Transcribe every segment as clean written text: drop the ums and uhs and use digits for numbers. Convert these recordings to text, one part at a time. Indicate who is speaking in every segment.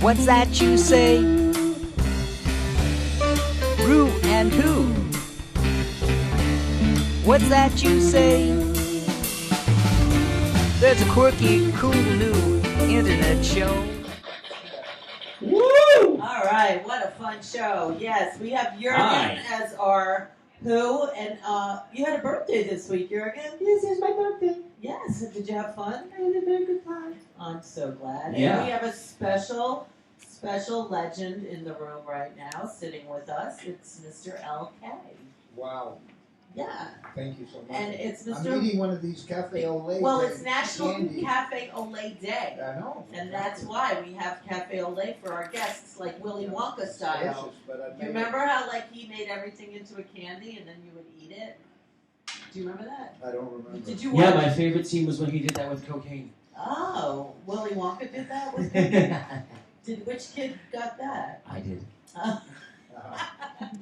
Speaker 1: What's that you say? Rue and who? What's that you say? There's a quirky, cool new internet show.
Speaker 2: Woo! All right, what a fun show. Yes, we have Jurgen as our WhO, and you had a birthday this week, Jurgen.
Speaker 3: Yes, it's my birthday.
Speaker 2: Yes, did you have fun?
Speaker 3: I had a very good time.
Speaker 2: I'm so glad.
Speaker 4: Yeah.
Speaker 2: And we have a special legend in the room right now, sitting with us. It's Mr. LK.
Speaker 3: Wow.
Speaker 2: Yeah.
Speaker 3: Thank you so much.
Speaker 2: And it's Mr.
Speaker 3: I'm eating one of these Cafe au lait.
Speaker 2: Well, it's National
Speaker 3: candy.
Speaker 2: Cafe au lait Day.
Speaker 3: I know.
Speaker 2: And that's why we have Cafe au lait for our guests, like Willy Wonka style.
Speaker 3: Delicious, but
Speaker 2: You remember how, like, he made everything into a candy and then you would eat it? Do you remember that?
Speaker 3: I don't remember.
Speaker 2: Did you
Speaker 4: Yeah,
Speaker 2: watch?
Speaker 4: my favorite scene was when he did that with cocaine.
Speaker 2: Oh, Willy Wonka did that with which kid got that?
Speaker 4: I did.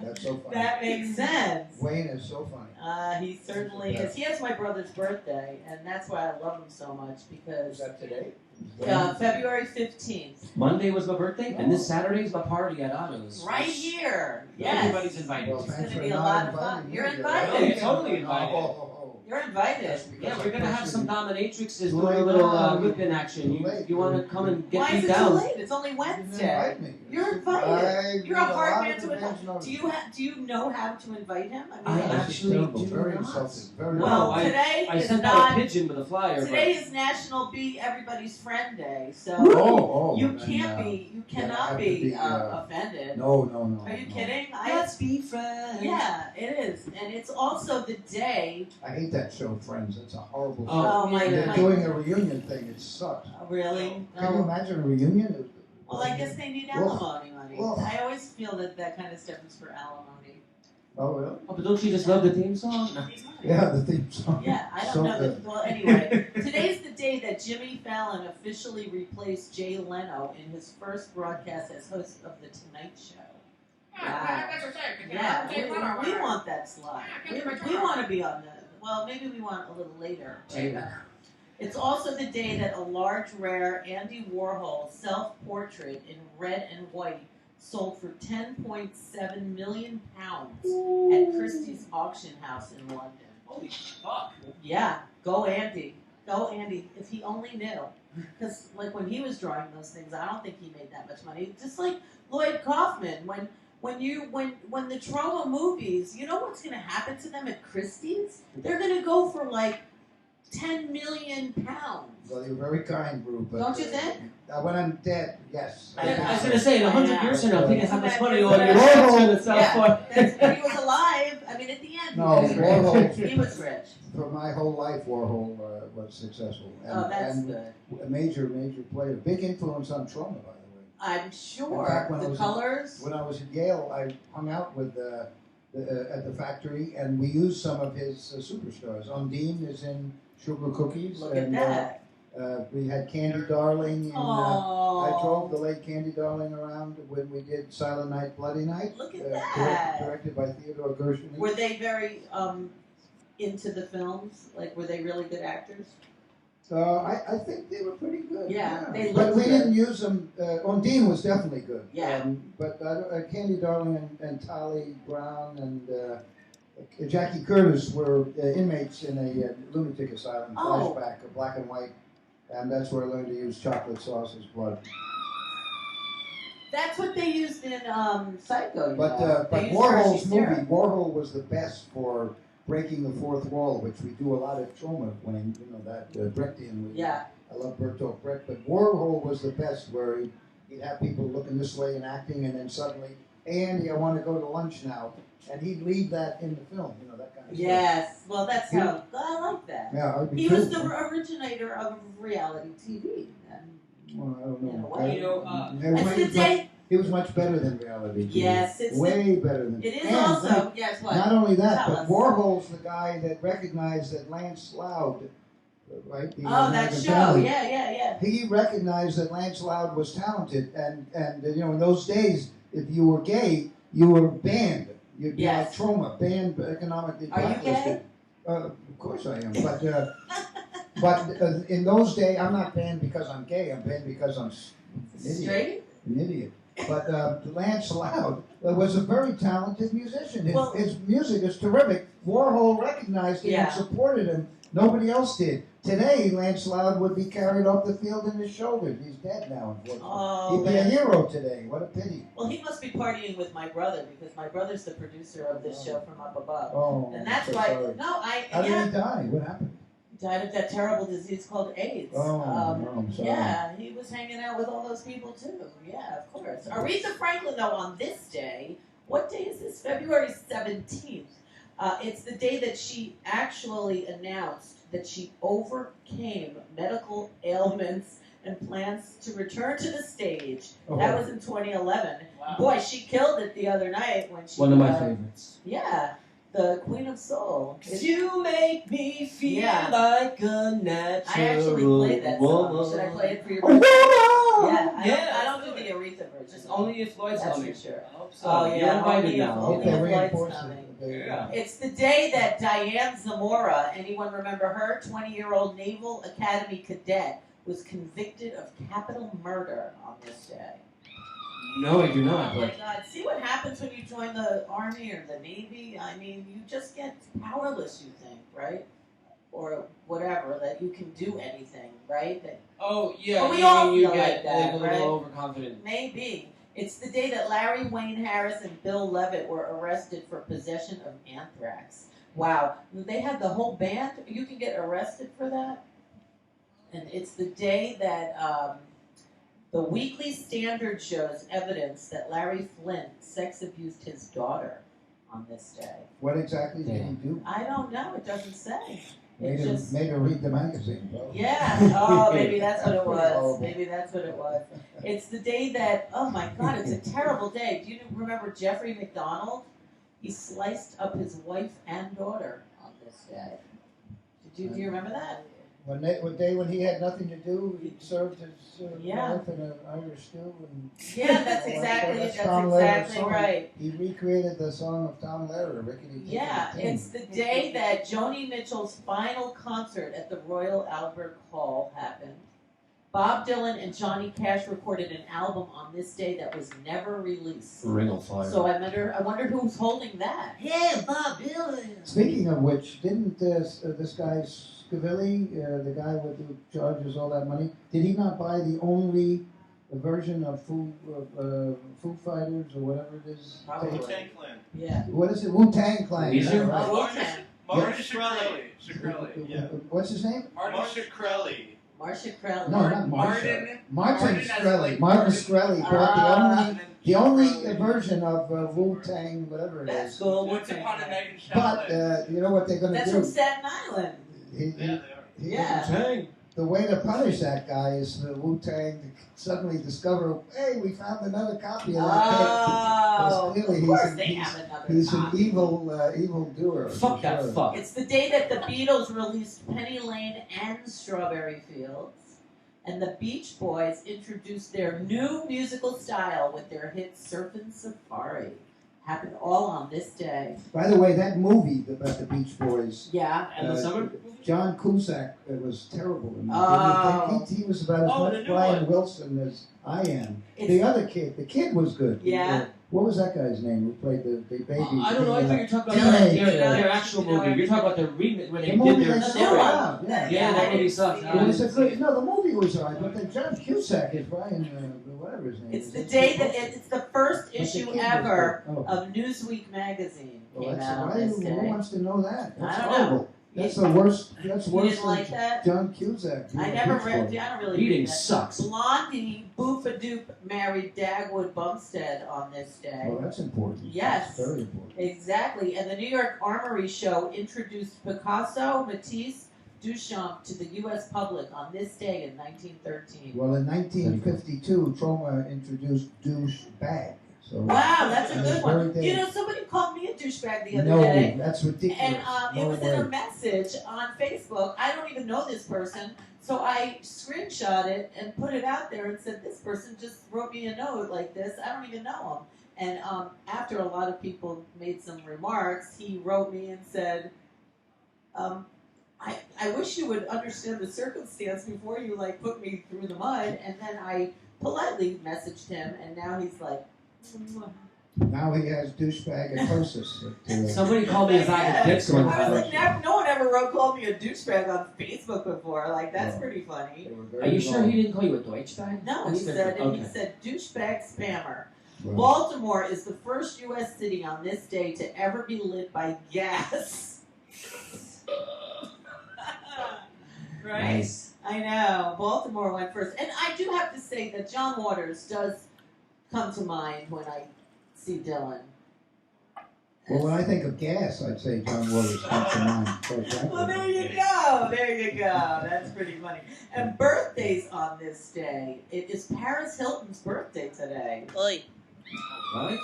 Speaker 3: That's so funny.
Speaker 2: That makes sense.
Speaker 3: Wayne is so funny.
Speaker 2: He certainly is. He has my brother's birthday, and that's why I love him so much,
Speaker 3: Is
Speaker 2: because
Speaker 3: that today?
Speaker 2: February 15th.
Speaker 4: Monday was my birthday, and this Saturday is my party at Otto's.
Speaker 2: Right here. Yes.
Speaker 4: Everybody's invited.
Speaker 3: Well,
Speaker 2: It's
Speaker 3: thanks
Speaker 2: going to
Speaker 3: for
Speaker 2: be a
Speaker 3: not
Speaker 2: lot of
Speaker 3: inviting
Speaker 2: fun.
Speaker 3: me
Speaker 2: You're
Speaker 3: to that.
Speaker 2: invited.
Speaker 4: You're totally invited.
Speaker 3: Oh.
Speaker 2: You're invited.
Speaker 3: That's because
Speaker 4: Yeah,
Speaker 3: I
Speaker 4: we're gonna have
Speaker 3: pressured
Speaker 4: some
Speaker 3: you.
Speaker 4: dominatrixes
Speaker 3: Too
Speaker 4: doing a
Speaker 3: late
Speaker 4: little
Speaker 3: now.
Speaker 4: whipping action.
Speaker 3: Too late.
Speaker 4: You want to come and get
Speaker 2: Why is
Speaker 4: beat
Speaker 2: it too
Speaker 4: down?
Speaker 2: late? It's only
Speaker 3: You
Speaker 2: Wednesday.
Speaker 3: didn't invite me.
Speaker 2: You're invited. You're a
Speaker 3: I
Speaker 2: hard
Speaker 3: need
Speaker 2: man
Speaker 3: lot
Speaker 2: to
Speaker 3: of
Speaker 2: invite.
Speaker 3: advance notice.
Speaker 2: Do you know how to invite him?
Speaker 4: I
Speaker 2: mean,
Speaker 3: That's
Speaker 4: actually
Speaker 3: terrible.
Speaker 4: do
Speaker 3: Very
Speaker 4: not.
Speaker 3: insulting. Very
Speaker 2: well,
Speaker 4: I-
Speaker 2: today
Speaker 4: I
Speaker 2: is
Speaker 4: sent out
Speaker 2: not.
Speaker 4: a pigeon with a flyer.
Speaker 2: Today is National Be Everybody's Friend Day, so
Speaker 3: Oh,
Speaker 2: you
Speaker 3: then,
Speaker 2: can't be. You
Speaker 3: then I
Speaker 2: cannot
Speaker 3: have to
Speaker 2: be
Speaker 3: be,
Speaker 2: offended.
Speaker 3: No.
Speaker 2: Are you
Speaker 3: no.
Speaker 2: kidding?
Speaker 4: Let's be friends.
Speaker 2: Yeah, it is, and it's also the day.
Speaker 3: I hate that show, Friends. It's a horrible show.
Speaker 2: Oh my
Speaker 3: They're
Speaker 2: God!
Speaker 3: doing a reunion thing. It sucks.
Speaker 2: Really?
Speaker 3: Can you imagine a reunion?
Speaker 2: Well, I guess they need
Speaker 3: Well,
Speaker 2: alimony money.
Speaker 3: well.
Speaker 2: I always feel that kind of stuff is for alimony.
Speaker 3: Oh, really?
Speaker 4: Oh, but don't you just love the theme song? No.
Speaker 3: Yeah, the theme song.
Speaker 2: Yeah, I don't
Speaker 3: So
Speaker 2: know.
Speaker 3: good.
Speaker 2: Well, anyway, today's the day that Jimmy Fallon officially replaced Jay Leno in his first broadcast as host of The Tonight Show. Wow. Yeah, we want that slot. We want to be on the. Well, maybe we want a little later. It's also the day that a large, rare Andy Warhol self-portrait in red and white sold for £10.7 million at Christie's auction house in London.
Speaker 4: Holy fuck.
Speaker 2: Yeah, go Andy. Go Andy. If he only knew. Because, like, when he was drawing those things, I don't think he made that much money. Just like Lloyd Kaufman, when the TROMA movies, you know what's going to happen to them at Christie's? They're going to go for, like, £10 million.
Speaker 3: Well, you're very kind, Brew. But,
Speaker 2: Don't you think?
Speaker 3: When I'm dead, yes.
Speaker 4: I was going to say, in 100 years from now, think of how much money all your
Speaker 2: Yeah.
Speaker 4: shots are going to sell
Speaker 2: Yeah,
Speaker 4: for.
Speaker 2: that's when he was alive. I mean, at the end,
Speaker 3: No,
Speaker 2: he was
Speaker 3: Warhol-
Speaker 2: rich. He was rich.
Speaker 3: For my whole life, Warhol was successful.
Speaker 2: Oh, that's
Speaker 3: and
Speaker 2: good.
Speaker 3: a major player. Big influence on TROMA, by the way.
Speaker 2: I'm
Speaker 3: In
Speaker 2: sure.
Speaker 3: fact, when I
Speaker 2: The
Speaker 3: was
Speaker 2: colors.
Speaker 3: When I was at Yale, I hung out with at the factory, and we used some of his superstars. Undine is in Sugar Cookies.
Speaker 2: Look
Speaker 3: and,
Speaker 2: at that.
Speaker 3: We had Candy Darling. In,
Speaker 2: Oh.
Speaker 3: I drove the late Candy Darling around when we did Silent Night, Bloody Night.
Speaker 2: Look at that.
Speaker 3: Directed by Theodore Gershwin.
Speaker 2: Were they very into the films? Like, were they really good actors?
Speaker 3: I think they were pretty good.
Speaker 2: Yeah, they
Speaker 3: but
Speaker 2: looked
Speaker 3: we
Speaker 2: good.
Speaker 3: didn't use them. Undine was definitely good.
Speaker 2: Yeah.
Speaker 3: But Candy Darling and Tali Brown and Jackie Curtis were inmates in a lunatic asylum.
Speaker 2: Oh.
Speaker 3: Flashback, black and white, and that's where I learned to use chocolate sauce as blood.
Speaker 2: That's what they used in Psycho.
Speaker 3: But
Speaker 2: They used
Speaker 3: Warhol's
Speaker 2: Hershey's
Speaker 3: movie,
Speaker 2: syrup.
Speaker 3: Warhol was the best for breaking the fourth wall, which we do a lot of TROMA when that Brechtian.
Speaker 2: Yeah.
Speaker 3: I love Bertolt Brecht, but Warhol was the best, where he'd have people looking this way and acting, and then suddenly, hey Andy, I want to go to lunch now, and he'd leave that in the film, that kind of
Speaker 2: Yes. Well, that's how I like that.
Speaker 3: stuff. Yeah, I'd be
Speaker 2: He
Speaker 3: true.
Speaker 2: was the originator of reality TV. And
Speaker 3: Well, I don't
Speaker 2: in a
Speaker 3: know.
Speaker 2: way.
Speaker 4: You know,
Speaker 2: it's the day.
Speaker 3: He was much better than reality TV.
Speaker 2: Yes, it's
Speaker 3: way better than.
Speaker 2: It is
Speaker 3: and
Speaker 2: also yes. What?
Speaker 3: Not only that,
Speaker 2: Tell
Speaker 3: but
Speaker 2: us.
Speaker 3: Warhol's the guy that recognized that Lance Loud, right? The
Speaker 2: Oh, that
Speaker 3: American
Speaker 2: show.
Speaker 3: Family,
Speaker 2: Yeah.
Speaker 3: He recognized that Lance Loud was talented, and in those days, if you were gay, you were banned. You'd be
Speaker 2: Yes.
Speaker 3: like TROMA, banned, economically
Speaker 2: Are you
Speaker 3: blacklisted. Of course I am, but in those days, I'm not banned because I'm gay. I'm banned because I'm an idiot.
Speaker 2: Straight?
Speaker 3: an idiot. But Lance Loud was a very talented musician. His music is terrific. Warhol recognized him and supported him. Nobody else did. Today, Lance Loud would be carried off the field in his shoulders. He's dead now, unfortunately.
Speaker 2: Oh,
Speaker 3: He'd be a hero today. What a pity.
Speaker 2: Well, he must be partying with my brother because my brother's the producer of this show from up above.
Speaker 3: Oh,
Speaker 2: and that's
Speaker 3: so
Speaker 2: why.
Speaker 3: sorry.
Speaker 2: No,
Speaker 3: How did he die? What happened?
Speaker 2: He died of that terrible disease called AIDS.
Speaker 3: Oh, I'm sorry.
Speaker 2: Yeah, he was hanging out with all those people too. Yeah, of course. Aretha Franklin, though, on this day, what day is this? February 17th. It's the day that she actually announced that she overcame medical ailments and plans to return to the stage.
Speaker 3: Oh.
Speaker 2: That was in 2011.
Speaker 4: Wow.
Speaker 2: Boy, she killed it the other night when she.
Speaker 4: One of my favorites.
Speaker 2: Yeah, the Queen of Soul.
Speaker 4: You make me feel like a natural
Speaker 2: I actually played that song.
Speaker 4: woman.
Speaker 2: Should I play it for you?
Speaker 4: Yeah,
Speaker 2: I don't do the Aretha version.
Speaker 4: Just only if Lloyd's
Speaker 2: That's
Speaker 4: coming.
Speaker 2: for sure.
Speaker 4: I hope so.
Speaker 2: Oh, yeah,
Speaker 4: You're invited
Speaker 2: only
Speaker 4: now.
Speaker 2: only
Speaker 3: They
Speaker 2: if Lloyd's
Speaker 3: reinforce
Speaker 2: coming.
Speaker 3: it.
Speaker 4: Yeah.
Speaker 2: It's the day that Diane Zamora, anyone remember her, 20-year-old Naval Academy cadet, was convicted of capital murder on this day.
Speaker 4: No, I do not.
Speaker 2: Oh my
Speaker 4: But
Speaker 2: God! See what happens when you join the Army or the Navy? I mean, you just get powerless, you think, right? Or whatever, that you can do anything, right? That
Speaker 4: oh yeah,
Speaker 2: But we all
Speaker 4: you
Speaker 2: feel
Speaker 4: get
Speaker 2: like that,
Speaker 4: a little
Speaker 2: right?
Speaker 4: overconfident.
Speaker 2: maybe. It's the day that Larry Wayne Harris and Bill Levitt were arrested for possession of anthrax. Wow. They had the whole band. You can get arrested for that. And it's the day that the Weekly Standard shows evidence that Larry Flint sex abused his daughter on this day.
Speaker 3: What exactly did he do?
Speaker 2: I don't know. It doesn't say.
Speaker 3: Made her read the magazine, bro.
Speaker 2: Yeah. Oh, maybe that's what it was.
Speaker 3: Horrible.
Speaker 2: Maybe that's what it was. It's the day that, oh my God, it's a terrible day. Do you remember Jeffrey McDonald? He sliced up his wife and daughter on this day. Do you remember that?
Speaker 3: One day when he had nothing to do, he served his
Speaker 2: Yeah.
Speaker 3: wife in an Irish stew. And
Speaker 2: Yeah, that's
Speaker 3: Well,
Speaker 2: exactly
Speaker 3: that's Tom Lehrer's
Speaker 2: exactly
Speaker 3: song.
Speaker 2: right.
Speaker 3: He recreated the song of Tom Lehrer, Rickety
Speaker 2: Yeah,
Speaker 3: Tickety Ting.
Speaker 2: it's the day that Joni Mitchell's final concert at the Royal Albert Hall happened. Bob Dylan and Johnny Cash recorded an album on this day that was never released.
Speaker 4: Ring of Fire.
Speaker 2: So I wonder who's holding that. Yeah, Bob Dylan.
Speaker 3: Speaking of which, didn't this guy Scavilli, the guy who charges all that money, did he not buy the only version of Foo Fighters or whatever it is?
Speaker 2: Probably.
Speaker 5: Wu-Tang Clan.
Speaker 2: Yeah.
Speaker 3: What is it? Wu-Tang Clan.
Speaker 4: Weezer?
Speaker 3: Yeah, right.
Speaker 2: Wu-Tang.
Speaker 5: Martin Shkreli. Yeah.
Speaker 3: What's his name?
Speaker 5: Martin Shkreli.
Speaker 2: Marcia Crowley.
Speaker 3: No, not Martin. Martin
Speaker 5: Martin
Speaker 3: Shkreli.
Speaker 5: as-
Speaker 3: Martin Shkreli bought
Speaker 2: Ah.
Speaker 3: the only version of Wu-Tang, whatever it
Speaker 2: That's
Speaker 3: is.
Speaker 2: cool.
Speaker 5: Once upon a night in
Speaker 3: But
Speaker 5: Shaolin.
Speaker 3: you know what they're going to
Speaker 2: That's
Speaker 3: do?
Speaker 2: from Staten Island.
Speaker 3: He-
Speaker 5: Yeah, they are.
Speaker 2: Yeah.
Speaker 4: Tang.
Speaker 3: The way to punish that guy is the Wu-Tang suddenly discover, hey, we found another copy of that tape.
Speaker 2: Oh,
Speaker 3: Because clearly
Speaker 2: of course they have another
Speaker 3: He's an
Speaker 2: copy.
Speaker 3: evil doer.
Speaker 4: Fuck
Speaker 3: for
Speaker 4: that
Speaker 3: sure.
Speaker 4: fuck.
Speaker 2: It's the day that the Beatles released Penny Lane and Strawberry Fields, and the Beach Boys introduced their new musical style with their hit Surfin' Safari. Happened all on this day.
Speaker 3: By the way, that movie about the Beach Boys,
Speaker 2: Yeah.
Speaker 4: And the summer?
Speaker 3: John Cusack was terrible in that.
Speaker 2: Oh.
Speaker 3: Didn't you think? He was about as
Speaker 5: Oh, the
Speaker 3: much
Speaker 5: new
Speaker 3: Brian
Speaker 5: one.
Speaker 3: Wilson as I am.
Speaker 2: It's-
Speaker 3: The other kid, the kid was good.
Speaker 2: Yeah.
Speaker 3: What was that guy's name who played the baby?
Speaker 4: I don't know. I thought you were talking
Speaker 3: Dylan.
Speaker 4: about
Speaker 2: Dylan.
Speaker 4: their actual movie. You're talking about the remake where they
Speaker 3: The movie
Speaker 4: did their
Speaker 3: they
Speaker 2: The
Speaker 3: saw
Speaker 2: new one.
Speaker 3: out, yeah.
Speaker 4: Yeah, that
Speaker 2: I
Speaker 4: movie
Speaker 2: didn't
Speaker 4: sucked.
Speaker 2: see
Speaker 4: I
Speaker 3: It was a
Speaker 4: didn't see
Speaker 3: good.
Speaker 4: it.
Speaker 3: No, the movie was alright, but then John Cusack is Brian, whatever his name
Speaker 2: It's
Speaker 3: is.
Speaker 2: the day that it's the first
Speaker 3: But the
Speaker 2: issue
Speaker 3: kid was
Speaker 2: ever
Speaker 3: good. Oh.
Speaker 2: of Newsweek magazine
Speaker 3: Well,
Speaker 2: came
Speaker 3: that's
Speaker 2: out on
Speaker 3: why
Speaker 2: this
Speaker 3: who
Speaker 2: day.
Speaker 3: wants to know that? That's
Speaker 2: I don't know.
Speaker 3: horrible. That's the worst. That's
Speaker 2: You
Speaker 3: worse
Speaker 2: didn't like
Speaker 3: than
Speaker 2: that?
Speaker 3: John Cusack.
Speaker 2: I never read. I don't really
Speaker 4: Reading
Speaker 2: read that.
Speaker 4: sucks.
Speaker 2: Blondie Boofadoop married Dagwood Bumstead on this day.
Speaker 3: Well, that's important.
Speaker 2: Yes.
Speaker 3: That's very important.
Speaker 2: Exactly. And the New York Armory Show introduced Picasso, Matisse, Duchamp to the U.S. public on this day in 1913.
Speaker 3: Well, in 1952, TROMA introduced douche bag. So
Speaker 2: Wow, that's a
Speaker 3: That's
Speaker 2: good one.
Speaker 3: very good.
Speaker 2: You know, somebody called me a douchebag the other
Speaker 3: no,
Speaker 2: day.
Speaker 3: that's ridiculous.
Speaker 2: And it
Speaker 3: No
Speaker 2: was
Speaker 3: way.
Speaker 2: in a message on Facebook. I don't even know this person. So I screenshot it and put it out there and said, this person just wrote me a note like this. I don't even know him. And after a lot of people made some remarks, he wrote me and said, I wish you would understand the circumstance before you like put me through the mud. And then I politely messaged him, and now he's like.
Speaker 3: Now he has douchebag-atosis.
Speaker 4: Somebody called me a bag of dicks one
Speaker 2: I was
Speaker 4: time.
Speaker 2: like, no one ever called me a douchebag on Facebook before. Like, that's pretty funny.
Speaker 4: Are you sure he didn't call you a Deutschbag?
Speaker 2: No, he
Speaker 4: That's different.
Speaker 2: said,
Speaker 4: Okay.
Speaker 2: douchebag spammer.
Speaker 3: Well,
Speaker 2: Baltimore is the first U.S. city on this day to ever be lit by gas. Right?
Speaker 4: Nice.
Speaker 2: I know. Baltimore went first. And I do have to say that John Waters does come to mind when I see Dylan.
Speaker 3: well, when I think of gas, I'd say John Waters comes to mind. Quite frankly.
Speaker 2: Well, there you go. There you go. That's pretty funny. And birthdays on this day. It is Paris Hilton's birthday today.
Speaker 1: Lloyd.
Speaker 4: What?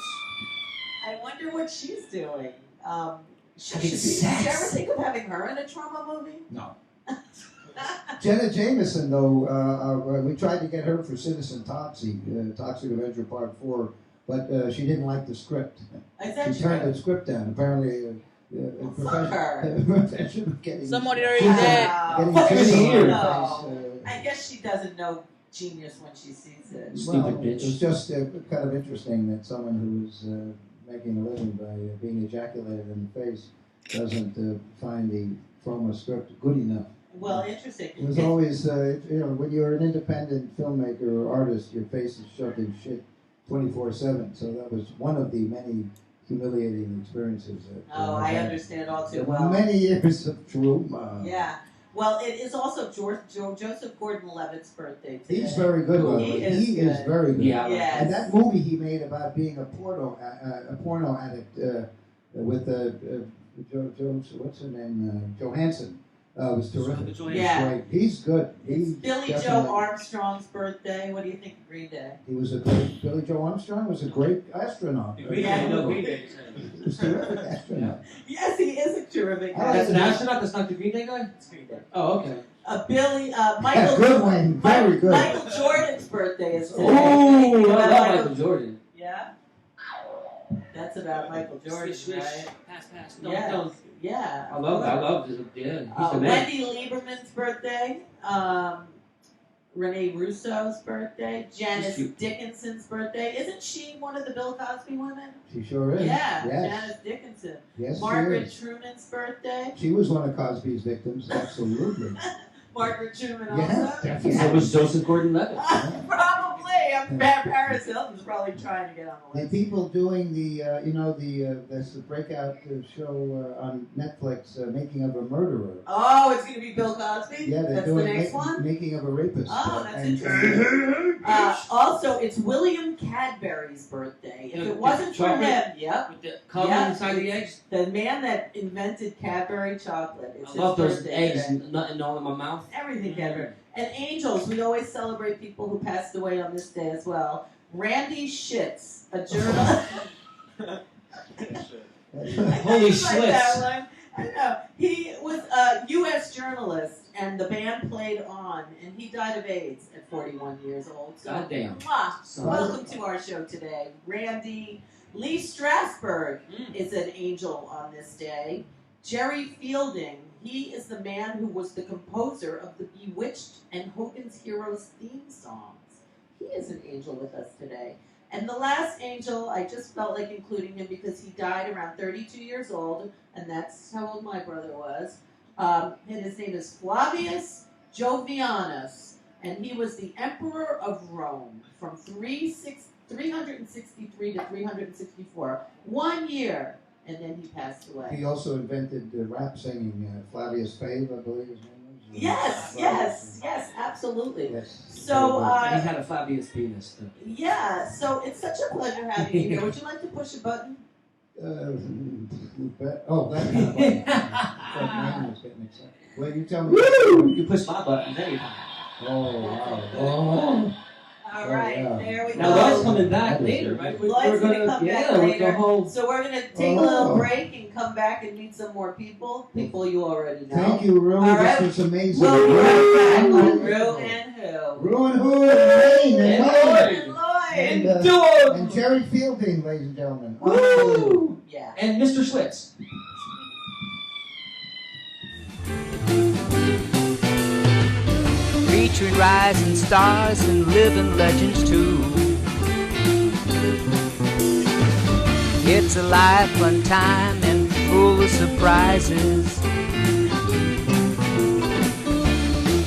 Speaker 2: I wonder what she's doing.
Speaker 4: Having
Speaker 2: Did you
Speaker 4: sex?
Speaker 2: ever think of having her in a trauma movie?
Speaker 4: No.
Speaker 3: Jenna Jameson, though, we tried to get her for Citizen Toxic Avenger Part 4, but she didn't like the script.
Speaker 2: Is that
Speaker 3: She turned
Speaker 2: true?
Speaker 3: the script down. Apparently,
Speaker 2: Fuck her.
Speaker 3: profession getting
Speaker 1: Somebody already
Speaker 3: getting
Speaker 1: dead.
Speaker 3: getting
Speaker 4: Fuck her in
Speaker 3: kissed
Speaker 4: the
Speaker 3: on
Speaker 4: ear.
Speaker 3: her
Speaker 2: No.
Speaker 3: face,
Speaker 2: I guess she doesn't know genius when she sees it.
Speaker 4: Stupid
Speaker 3: well,
Speaker 4: bitch.
Speaker 3: It was just kind of interesting that someone who was making a living by being ejaculated in the face doesn't find the TROMA script good enough.
Speaker 2: Well, interesting.
Speaker 3: It was always, when you're an independent filmmaker or artist, your face is shoved in shit 24/7. So that was one of the many humiliating experiences. That,
Speaker 2: I
Speaker 3: had.
Speaker 2: understand all too well.
Speaker 3: Many years of trauma.
Speaker 2: Yeah. Well, it is also Joseph Gordon-Levitt's birthday today.
Speaker 3: He's very good. by the
Speaker 2: He
Speaker 3: way.
Speaker 2: is
Speaker 3: He is
Speaker 2: good.
Speaker 3: very good.
Speaker 4: Yeah.
Speaker 2: Yes.
Speaker 3: And that movie he made about being a porno addict with what's her name, Johansson. Was terrific.
Speaker 2: Yeah.
Speaker 3: Great. He's good.
Speaker 2: It's
Speaker 3: He
Speaker 2: Billy Joe
Speaker 3: definitely-
Speaker 2: Armstrong's birthday. What do you think of Green Day?
Speaker 3: He was a great. Billy Joe Armstrong was a great astronaut.
Speaker 5: Green Day, no, Green Day.
Speaker 3: He was a terrific astronaut.
Speaker 2: Yes, he is a terrific
Speaker 3: I like
Speaker 4: That's
Speaker 2: guy.
Speaker 4: an astronaut. That's not the Green Day guy.
Speaker 2: It's Green Day.
Speaker 4: Oh, okay.
Speaker 3: Yeah,
Speaker 2: Michael.
Speaker 3: good one. Very good.
Speaker 2: Michael Jordan's birthday is today.
Speaker 4: Oh,
Speaker 2: Think
Speaker 4: I
Speaker 2: about
Speaker 4: love Michael Jordan.
Speaker 2: Yeah. That's about Michael Jordan,
Speaker 4: Swish, swish.
Speaker 2: right?
Speaker 4: Pass.
Speaker 2: Yeah.
Speaker 4: Don't.
Speaker 2: Yeah.
Speaker 4: I love this. Yeah, he's the man.
Speaker 2: Wendy Lieberman's birthday. Renee Russo's birthday. Janice
Speaker 4: cute.
Speaker 2: Dickinson's birthday. Isn't she one of the Bill Cosby women?
Speaker 3: She sure is.
Speaker 2: Yeah,
Speaker 3: Yes.
Speaker 2: Janice Dickinson.
Speaker 3: Yes,
Speaker 2: Margaret
Speaker 3: she is.
Speaker 2: Truman's birthday.
Speaker 3: She was one of Cosby's victims. Absolutely.
Speaker 2: Margaret Truman
Speaker 3: Yeah,
Speaker 2: also.
Speaker 3: definitely.
Speaker 4: So was Joseph Gordon-Levitt.
Speaker 2: Probably. Paris Hilton's probably trying to get on the
Speaker 3: The
Speaker 2: list.
Speaker 3: people doing that's the breakout show on Netflix, Making of a Murderer.
Speaker 2: Oh, it's going to be Bill Cosby?
Speaker 3: Yeah, they're
Speaker 2: That's the
Speaker 3: doing
Speaker 2: next one?
Speaker 3: Making of a Rapist.
Speaker 2: Oh, that's
Speaker 3: And-
Speaker 2: interesting. Also, it's William Cadbury's birthday. If it wasn't for
Speaker 4: Chocolate?
Speaker 2: him, yep,
Speaker 4: With the color
Speaker 2: Yeah.
Speaker 4: inside the eggs.
Speaker 2: the man that invented Cadbury chocolate. It's
Speaker 4: I
Speaker 2: his
Speaker 4: love those
Speaker 2: birthday
Speaker 4: eggs
Speaker 2: today.
Speaker 4: nutting all in my mouth.
Speaker 2: Everything Cadbury. And angels, we always celebrate people who passed away on this day as well. Randy Schitz, a journalist.
Speaker 4: Holy
Speaker 2: Like
Speaker 4: Schlitz.
Speaker 2: that one. I know. He was a U.S. journalist, and the band played on, and he died of AIDS at 41 years old. So,
Speaker 4: Goddamn.
Speaker 2: mwah.
Speaker 4: So-
Speaker 2: Welcome to our show today. Randy Lee Strasberg is an angel on this day. Jerry Fielding, he is the man who was the composer of the Bewitched and Hogan's Heroes theme songs. He is an angel with us today. And the last angel, I just felt like including him because he died around 32 years old, and that's how old my brother was. And his name is Flavius Jovianus, and he was the emperor of Rome from 363 to 364. 1 year, and then he passed away.
Speaker 3: He also invented rap singing. Flavius Fave, I believe his name was.
Speaker 2: Yes, absolutely.
Speaker 3: Yes.
Speaker 2: So,
Speaker 4: And he had a Flavius penis. Too.
Speaker 2: yeah, so it's such a pleasure having you here. Would you like to push a button?
Speaker 3: That kind of button. That man was getting excited. Well, you tell me.
Speaker 4: You push my buttons anytime.
Speaker 3: Oh, wow.
Speaker 2: All right,
Speaker 3: yeah.
Speaker 2: there we
Speaker 4: Now
Speaker 2: go.
Speaker 4: Lloyd's coming back later, right?
Speaker 2: Lloyd's gonna come back
Speaker 4: with
Speaker 2: later.
Speaker 4: the whole.
Speaker 2: So we're going to take a little
Speaker 3: Oh.
Speaker 2: break and come back and meet some more people. People you already know.
Speaker 3: Thank you, Rue.
Speaker 2: All right.
Speaker 3: This was amazing.
Speaker 2: We'll be right back on
Speaker 3: Rue.
Speaker 2: Rew and Who.
Speaker 3: Rue and Who and Wayne and
Speaker 4: And
Speaker 3: Lloyd.
Speaker 2: And Lloyd.
Speaker 3: And,
Speaker 4: Do it!
Speaker 3: and Jerry Fielding, ladies and gentlemen.
Speaker 4: Woo!
Speaker 2: Yeah.
Speaker 4: And Mr. Schlitz.
Speaker 1: featuring rising stars and living legends too. It's a life, fun time, and full of surprises.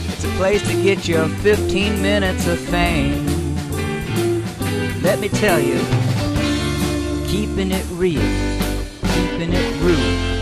Speaker 1: It's a place to get your 15 minutes of fame. Let me tell you, keeping it real, keeping it real.